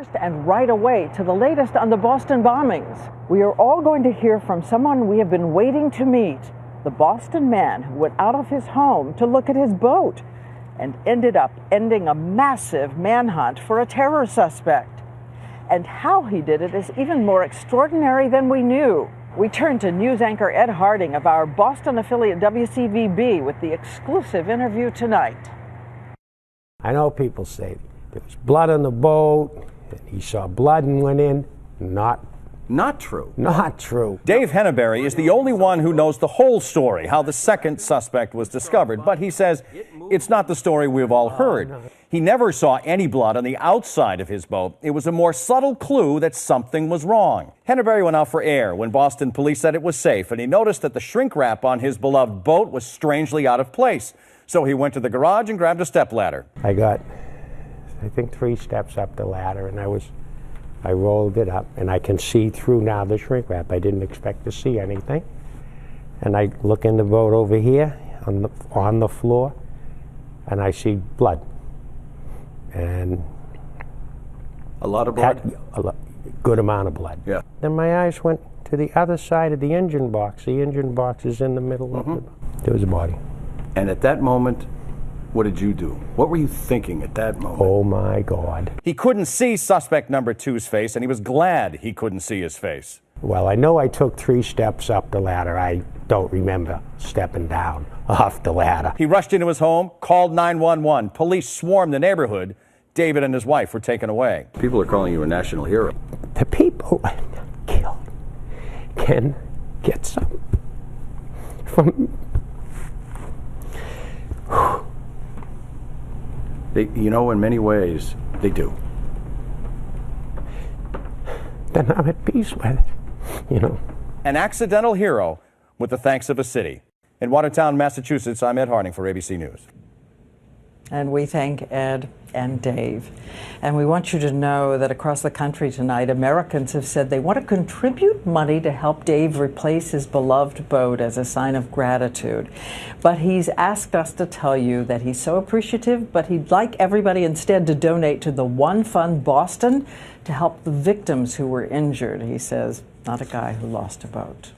first and right away to the latest on the Boston bombings. We are all going to hear from someone we have been waiting to meet, the Boston man who went out of his home to look at his boat and ended up ending a massive manhunt for a terror suspect. And how he did it is even more extraordinary than we knew. We turn to news anchor Ed Harding of our Boston affiliate WCVB with the exclusive interview tonight. I know people say there was blood on the boat, and he saw blood and went in. Not true. Not true. Dave Henneberr is the only one who knows the whole story, how the second suspect was discovered. But he says it's not the story we've all heard. He never saw any blood on the outside of his boat. It was a more subtle clue that something was wrong. Henneberr went out for air when Boston police said it was safe, and he noticed that the shrink wrap on his beloved boat was strangely out of place. So he went to the garage and grabbed a stepladder. I got, I think, 3 steps up the ladder, and I rolled it up, and I can see through now the shrink wrap. I didn't expect to see anything. And I look in the boat over here on the floor, and I see blood. And a lot of blood? Good amount of blood. Yeah. Then my eyes went to the other side of the engine box. The engine box is in the middle of it. There was a body. And at that moment, what did you do? What were you thinking at that moment? Oh my God. He couldn't see suspect number 2's face, and he was glad he couldn't see his face. Well, I know I took 3 steps up the ladder. I don't remember stepping down off the ladder. He rushed into his home, called 911. Police swarmed the neighborhood. David and his wife were taken away. People are calling you a national hero. The people killed can get some from... You know, in many ways, they do. Then I'm at peace with it, you know. An accidental hero with the thanks of a city. In Watertown, Massachusetts, I'm Ed Harding for ABC News. And we thank Ed and Dave. And we want you to know that across the country tonight, Americans have said they want to contribute money to help Dave replace his beloved boat as a sign of gratitude. But he's asked us to tell you that he's so appreciative, but he'd like everybody instead to donate to the One Fund Boston to help the victims who were injured. He says, not a guy who lost a boat.